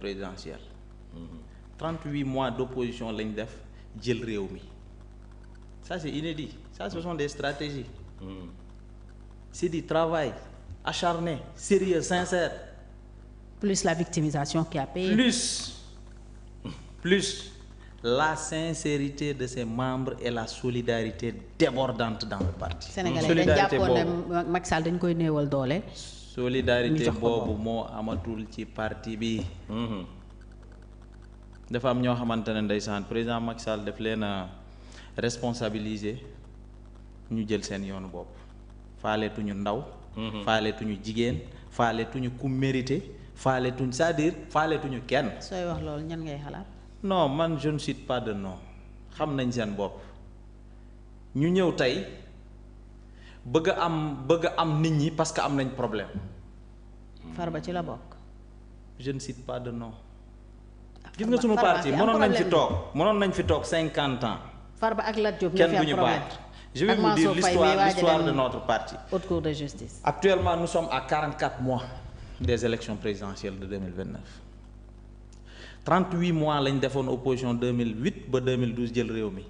présidentielle 38 mois d'opposition lañ def jël réew mi ça c'est inédit ça ce sont des stratégies c'est du travail acharné sérieux sincère plus la victimisation qui a payé plus la sincérité de ses membres et la solidarité débordante dans le parti. Sénégalais dañ jàppoon ne Macky Sall dañ koy néewal doole. solidarité boobu moo amatul ci parti bi. dafa am ñoo xamante ne ndeysaan président Macky Sall daf leen a responsabiliser ñu jël seen yoonu bopp. faaleetuñu ndaw. faaleetuñu jigéen faaleetuñu ku mérité faaleetuñu c'est-à-dire faaleetuñu kenn. sooy wax loolu ñan ngay xalaat. non man je ne cite pas de nom xam nañ seen bopp ñu ñëw tey bëgg a am nit ñi parce que am nañ problème. Farba ci la bokk. je ne cite pas de nom. gis nga sunu parti mënoon nañ fi toog 50 ans. Farba ak Lat Diop kenn du ñu baat je vais vous dire l'histoire de notre parti. Haute Cour de justice. actuellement nous sommes à 44 mois des élections présidentielles de 2029. 38 mois lañ defoon opposition 2008 ba 2012 jël réew mi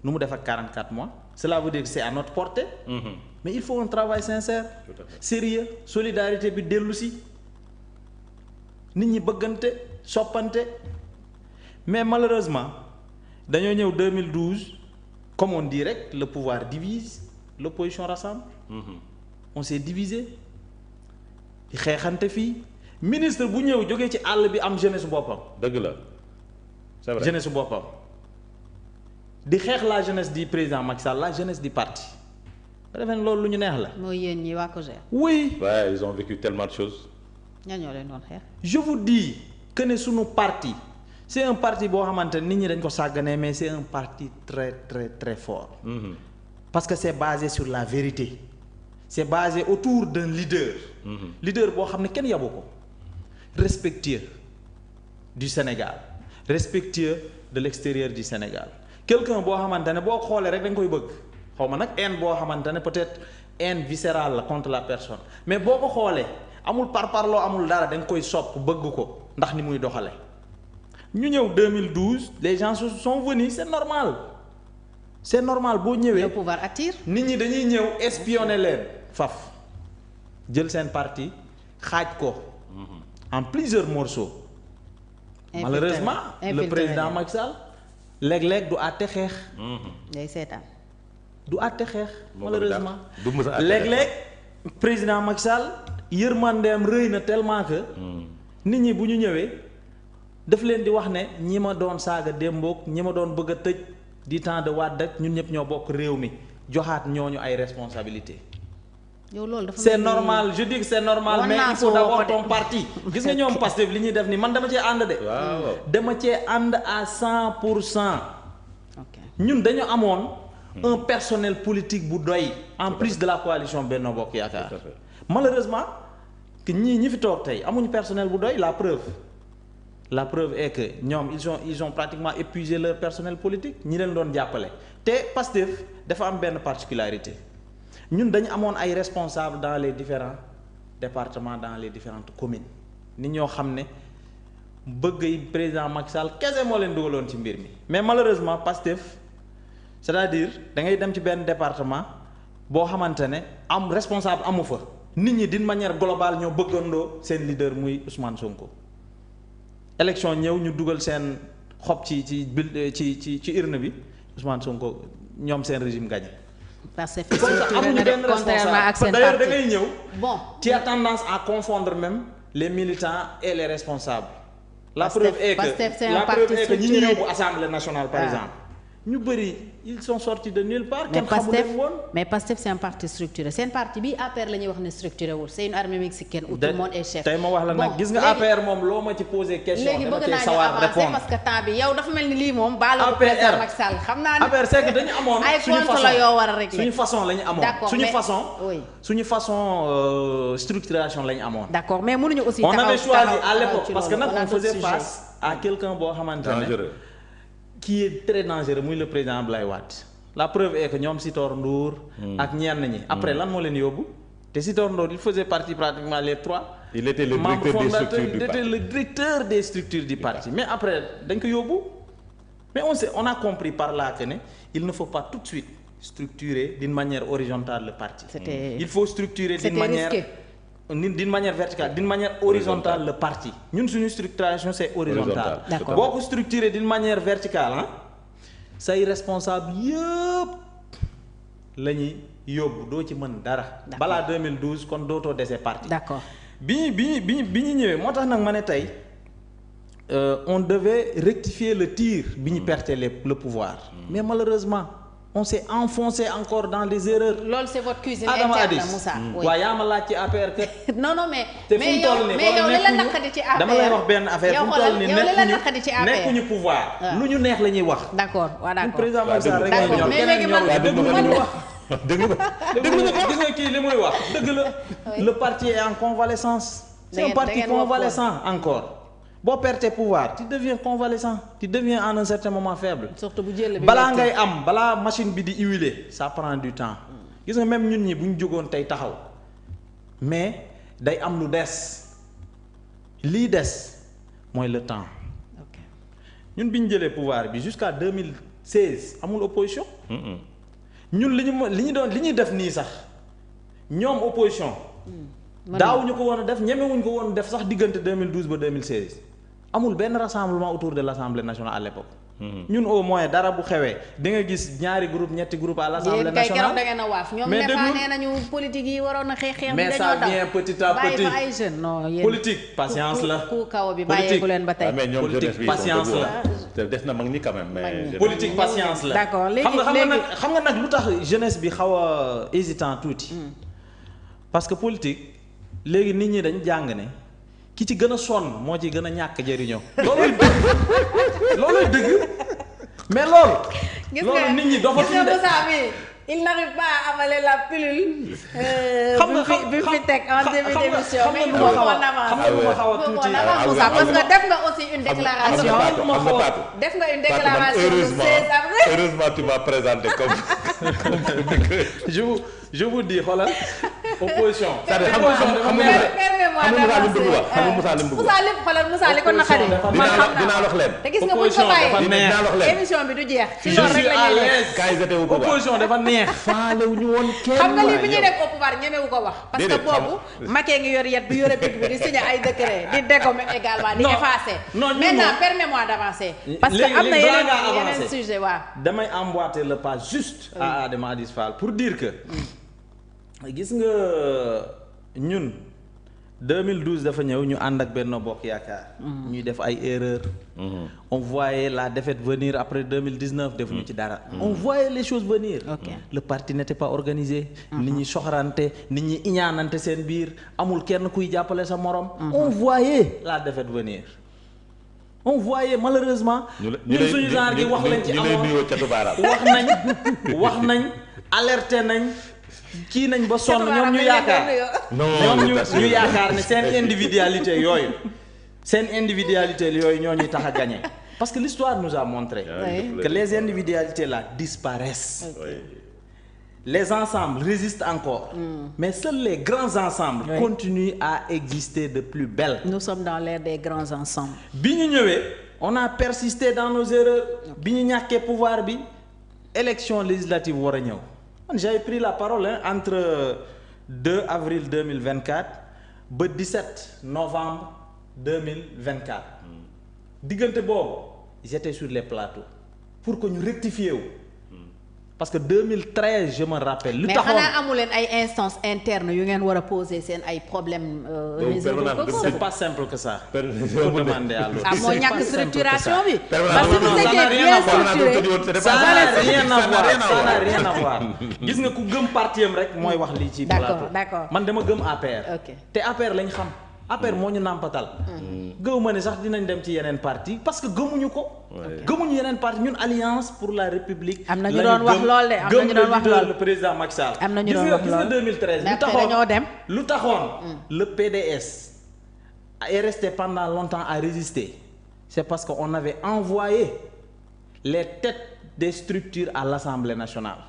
nu mu def ak 44 mois cela veut dire que c'est à notre portée. Mais il faut un travail sincère. Sérieux solidarité bi dellu si nit ñi bëggante soppante mais malheureusement dañoo ñëw 2012 comme on dit rek le pouvoir divise l'opposition rassemble. On s'est divisé di xeexante fii. ministre bu ñëw jógee ci àll bi am jeunesse boppam. dëgg la c'est vrai jeunesse boppam di xeex la jeunesse du président Macky Sall la jeunesse du parti. ba defee ne loolu lu ñu neex la. mooy yéen ñi waa COJER. oui. ouais, ils ont vécu tellement de choses. ñan ñoo leen doon xeex. je vous dis que ne sunu parti c'est un parti boo xamante ne nit ñi dañ ko sàgganee mais c'est un parti très très très fort. Parce que c'est basé sur la vérité. C'est basé autour d'un leader. Leader boo xam ne kenn yabu ko. Respectueux du Sénégal respectueux de l'extérieur du Sénégal quelqu'un boo xamante ne boo xoolee rek da nga koy bëgg xaw ma nag haine boo xamante ne peut-être haine viscérale la contre la personne mais boo ko xoolee amul parparloo amul dara da nga koy sopp bëgg ko ndax ni muy doxale ñu ñëw 2012 les gens sont venus c'est normal boo ñëwee. Le pouvoir attire. nit ñi dañuy ñëw espionner leen faf jël seen parti xaaj ko. En plusieurs morceaux. Malheureusement le président Macky Sall léeg-léeg du àtte xeex. day seetaan. du àtte xeex. malheureusement léeg-léeg président Macky Sall yërmandeem rëy na tellement que. nit ñi bu ñu ñëwee daf leen di wax ne ñi ma doon saaga démboog ñi ma doon bëgg a tëj di temps de Wade ak ñun ñëpp ñoo bokk réew mi joxaat ñooñu ay responsabilités. yow loolu dafa c'est normal je dis que c'est normal mais il faut d'abord ton parti gis nga ñoom Pastef li ñuy def nii man dama cee ànd de. dama cee ànd à 100%. ñun dañu amoon un personnel politique bu doy en plus de la coalition Benno Bokk Yaakaar. Malheureusement que ñi fi toog tey amuñu personnel bu doy la preuve est que ñoom ils ont pratiquement épuisé leur personnel politique ñi leen doon jàppale te Pastef dafa am benn particularité. ñun dañu amoon ay responsables dans les différents départements dans les différentes communes nit ñoo xam ne bëgg président Macky Sall kese moo leen dugaloon ci mbir mi mais malheureusement Pastef c'est-à-dire da ngay dem ci benn département boo xamante ne am responsable amu fa nit ñi d'une manière globale ñoo bëggandoo seen leader muy Ousmane Sonko. élection ñëw ñu dugal seen xob ci urne bi Ousmane Sonko ñoom seen régime gagné. parce que amuñu benn responsable d'ailleurs da ngay ñëw. bon tu as tendance à confondre même les militants et les responsables. La preuve est que ñi ñëw bu Assemblée nationale par exemple. ñu bëri ils sont sortis de nulle part. kenn xamul leen woon mais Pastef c'est un parti structuré seen parti bi APR la ñuy wax ne structuré wul c'est une armée mexicaine où tout le monde est chef. tey ma wax la nag gis nga APR moom loo ma ci posé question. léegi bëgg naa ñu avancer parce que temps bi yow dafa mel ni lii moom. baalu ko président Macky Sall xam naa ne. APR c'est que dañu amoon. ay comptes la yoo war a régler suñu façon la ñu amoon. d'accord suñu façon structuration la ñu amoon. d'accord mais mënuñu aussi. on avait choisi à l'époque parce que nag on faisait face à quelqu'un boo xamante ne. qui est très dangereux muy le président Abdoulaye Wade la preuve est que ñoom Sitor Ndour ak ñenn ñi après lan moo leen yóbbu te Sitor Ndour il faisait partie pratiquement les 3 il était le directeur des structures du parti. Mais après dañ ko yóbbu mais on a compris par là que ne il ne faut pas tout de suite structurer d'une manière horizontale le parti. Il faut structurer d'une manière verticale, d'une manière horizontale le parti. Ñun suñu structuration c'est horizontal. Boo ko structurer d'une manière verticale say responsable yëpp la ñuy yóbbu doo ci mën dara. balaa 2012 kon dootoo dese parti. D'accord. bi ñu ñëwee moo tax nag ma ne tey on devait rectifier le tir bi ñu perte le pouvoir. Mais malheureusement on s'est enfoncé encore dans des erreurs. Loolu c'est votre cuisine interne Moussa. waaw yaa ma laaj ci APR kat. non mais yow li la naqadi ci APR dama lay wax benn affaire fu mu toll nii yow li la naqadi ci APR nekkuñu pouvoir. lu ñu neex la ñuy wax. d'accord waaw d'accord président Macky Sall rek ñor keneen ñor déglu ma ñu wax. déglu nga gis nga kii li muy wax dëgg la. le parti est en convalescence. c'est un parti convalescent encore. boo perte pouvoir tu deviens convalescent, tu deviens en un certain moment faible. surtout bu jël bi balaa ngay am balaa machine bi di huiler ça prend du temps. gis nga même ñun ñi bu ñu jógoon tey taxaw mais day am lu des lii des mooy le temps. ñun bi ñu jëlee pouvoir bi jusqu'à 2016 amul opposition. ñun li ñuy def nii sax ñoom opposition. daawuñu ko woon a def ñemewuñu ko woon def sax diggante 2012 ba 2016 amul benn rassemblement autour de l'Assemblée nationale à l'époque. ñun au moins dara bu xewee di nga gis ñaari groupe ñetti groupe à l'Assemblée nationale. yéen kay keroog da ngeen a waaf ñoom nee nañu politique yi waroon na xeex mais ça vient petit à petit. bàyyi fa ay jeunes non yéen politique patience la. ku kaw bi bàyyeeku leen ba tey. mais ñoom politique patience la. des na mag ñi quand même mais. politique patience la. d'accord léegi xam nga nag lu tax jeunesse bi xaw a hésitant tuuti. parce que politique léegi nit ñi dañ jàng ne ki ci gën a sonn moo ci gën a ñàkk jëriñoo. looluy dëgg mais loolu. loolu nit ñi dofatuñu de. il n'arrive pas à avaler la pilule. bi fi teg en début d'émission. mais il faut qu'on avance. xam nga lu ma xaw a tuuti. parce que def nga aussi une déclaration. def nga une déclaration le 16 avril. heureusement tu m'as présenté comme. je vous dis xoolal opposition. Moussa li ko naqari. dinaa wax leen. te gis nga buñ ko bàyyee émission bi du jeex. ci loolu rek la ñuy def. opposition dafa neex. faale wu ñu woon kenn. xam nga lii bi ñuy def au pouvoir ñemewu ko wax. parce que boobu Macky ngi yor yet bi yore bit bi di signer ay décret di dégommer également di effacer. maintenant permets-moi d'avancer. parce que am na yeneen sujet waaw. damay emboîter le pas juste à Adama Adis Fall pour dire que gis nga ñun 2012 dafa ñëw ñu ànd ak Benno Bokk Yaakaar. ñuy def ay erreurs. on voyait la défaite venir après 2019 defuñu ci dara. on voyait les choses venir. Le parti n'était pas organisé. nit ñi soxorante nit ñi iñaanante seen biir amul kenn kuy jàppale sa morom. on voyait la défaite venir. on voyait malheureusement. ñun suñu genre gi wax lañ ci amoon wax nañ alerté nañ. kii nañ ba sonn ñoom ñu yaakaar ñu yaakaar ne seen individualité yooyu ñoo ñuy tax a gagner parce que l'histoire nous a montré que les individualités là disparaissent. Les ensembles résistent encore. Mais seuls les grands ensembles continuent à exister de plus belle. Nous sommes dans l'ère des grands ensembles. bi ñu ñëwee on a persisté dans nos erreurs bi ñu ñàkkee pouvoir bi élection législative war a ñëw. J'avais pris la parole entre 2 avril 2024 ba 17 novembre 2024 diggante boobu j'étais sur les plateaux pour que ñu rectifier wu parce que 2013 je me rappelle. lu taxoon mais xanaa amu leen ay instances internes yu ngeen war a poser seen ay problèmes. c'est pas simple que ça. faut demander à l'autre. moo ñàkk structuration bi. parce que vous étiez bien structuré. ça n'a rien à voir gis nga ku gëm parti am rek mooy wax lii ci plateau. d'accord man dama gëm APR. te APR lañ xam. APR moo ñu nàmpatal. gëw ma ne sax dinañ dem ci yeneen parti parce que gëmuñu ko. gëmuñu yeneen parti ñun alliance pour la république. am na ñu doon wax lool de am na ñu doon wax lool le président Macky Sall. am na ñu doon wax lool gis nga 2013. lu taxoon le PDS est resté pendant longtemps à résister. c'est parce que on avait envoyé les têtes des structures à l'Assemblée nationale.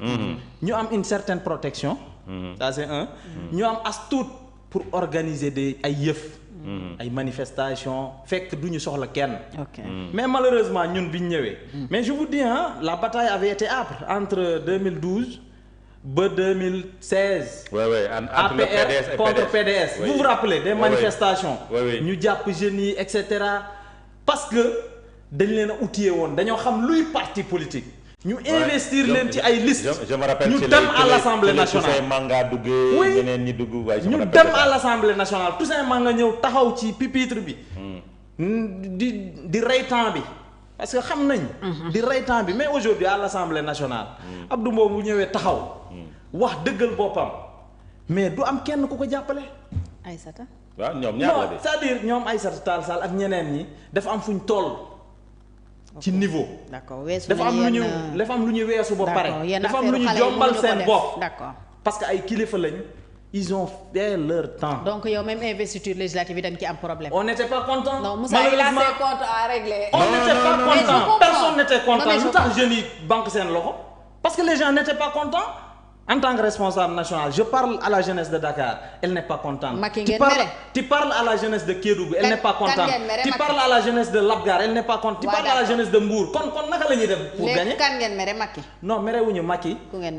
ñu am une certaine protection. ça c'est un. ñu am as tuut pour organiser ay yëf. ay manifestations fekk du ñu soxla kenn. mais malheureusement ñun bi ñu ñëwee. mais je vous dis la bataille avait été âpre entre 2012 ba 2016. entre le APR PDS et contre PDS. Vous vous rappelez des manifestations. ñu jàpp jeunes yi et cetera parce que dañ leen a outillé woon dañoo xam luy parti politique. ñu investir leen ci ay listes. je me rappelle ñu dem à l'Assemblée nationale Toussaint Manga duggee. oui ñeneen ñi dugg waaye ñu dem à l'Assemblée nationale Toussaint Manga ñëw taxaw ci pupitre bi. di rey temps bi parce que xam nañ. di rey temps bi mais aujourd'hui à l'Assemblée nationale. Abdou Mbow bu ñëwee taxaw. wax dëggal boppam mais du am kenn ku ko jàppale. Aïssata. waaw ñoom ñaar la de. c'est-à-dire ñoom Aïssata Tall Sall ak ñeneen ñi dafa am fuñ toll. ci niveau. d'accord weesu dafa am lu ñu weesu ba pare. dafa am lu ñu jombal seen bopp. d'accord parce que ay kilifa lañu. ils ont fait leur temps. donc yow même investiture législative yi da nga ci am problème. on n'était pas content. non Moussa il a ses comptes à régler. on n'était pas content personne n'était content lu tax jeunes yi banque seen loxo. parce que les gens n'étaient pas contents. En tant que responsable national, je parle à la jeunesse de Dakar, elle n'est pas contente. Tu parles à la jeunesse de Kédougou, elle n'est pas contente. Tu parles à la jeunesse de Labgar, elle n'est pas contente. Tu parles à la jeunesse de Mbour. Kon naka la ñuy def pour gagner? Kan ngeen mere Macky. Non, merewuñu Macky.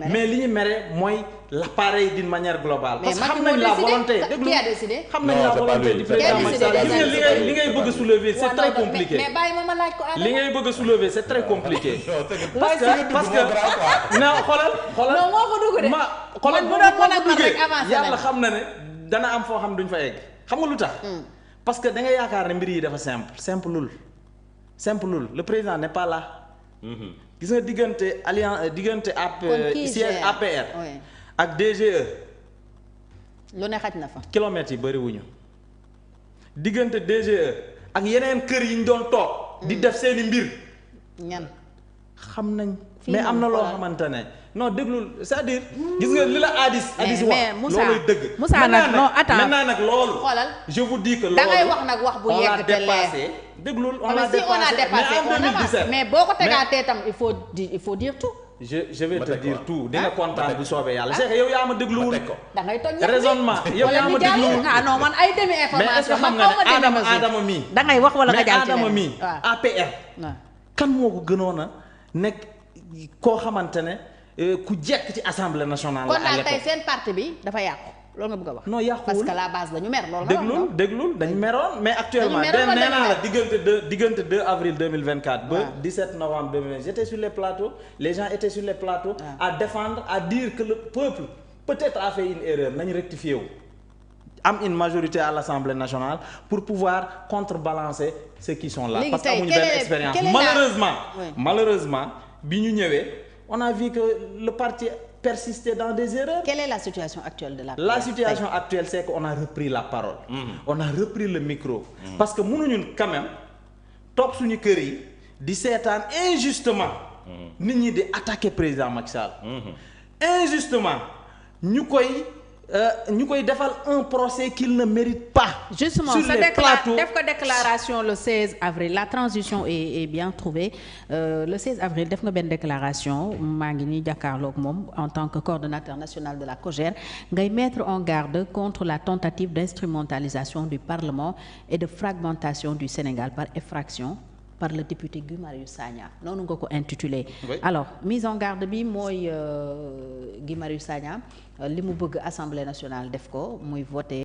Mais li ñu mere mooy l'appareil d'une manière globale. Parce que xam nañ la volonté. Qui a décidé? Xam nañ la volonté du président Macky Sall. Li ngay bëgg soulever, c'est très compliqué. Mais bàyyi ma laaj ko li ngay bëgg soulever, c'est très compliqué. Parce que non, xoolal. xoolal yàlla xam na ne dana am foo xam duñ fa egg xam nga lu tax. parce que da nga yaakaar ne mbir yi dafa simple le président n'est pas là. gis nga diggante siège APR. ak DGE. lu ne xaj na fa. kilomètres yi bëriwuñu diggante DGE ak yeneen kër yi ñu doon toog. di def seeni mbir. ñan xam nañ. mais am na loo xamante ne non déglul c'est-à-dire gis nga li la Adis wax looluy dëgg. Moussa nag non attends maintenant nag loolu. xoolal je vous dis que loolu da ngay wax nag wax bu yegg te leer. déglul on a dépassé mais en 2017 mais boo ko tegaatee tam il faut dire tout. je vais te dire tout di nga kontaan bu soobee yàlla. c'est que yow yaa ma dégluwul. da ngay toj raisonnement yow yaa ma dégluwul. ah non man ay demi information. man xaw ma Adama mii. da ngay wax wala nga jàll ci Adama mii APR. kan moo ko gënoon a nekk koo xamante ne ku jekk ci assemblée nationale. kon daal tey seen parti bi dafa yàqu loolu nga bëgg a wax. non yàquwul parce que la base dañu mer loolu nga wax. déglul dañu meroon mais actuellement nee naa la diggante 2 avril 2024 ba 17 novembre 2020 j'étais sur les plateaux les gens étaient sur les plateaux. à défendre à dire que le peuple peut-être a fait une erreur nañu rectifier wu. am une majorité à l'Assemblée nationale pour pouvoir contrebalancer ceux qui sont là. parce que amuñu benn expérience malheureusement bi ñu ñëwee on a vu que le parti persistait dans des erreurs. Quelle est la situation actuelle de la La situation actuelle c'est qu'on a repris la parole. On a repris le micro. Parce que mënuñu quand même toog suñu kër yi di seetaan injustement nit ñi di attaquer président Macky Sall. Injustement ñu koy defal un procès qu'il ne mérite pas. Justement sur les plateaux. def ko déclaration le 16 avril la transition est bien trouvée le 16 avril def nga benn déclaration maa ngi nii jàkkaarloog moom en tant que coordonnateur national de la COJER ngay mettre en garde contre la tentative d'instrumentalisation du Parlement et de fragmentation du Sénégal par effraction par le député Guy Marius Sagna noonu nga ko intitulé. Oui. Alors mise en garde bi mooy Guy Marius Sagna li mu bëgg Assemblée nationale def ko muy voter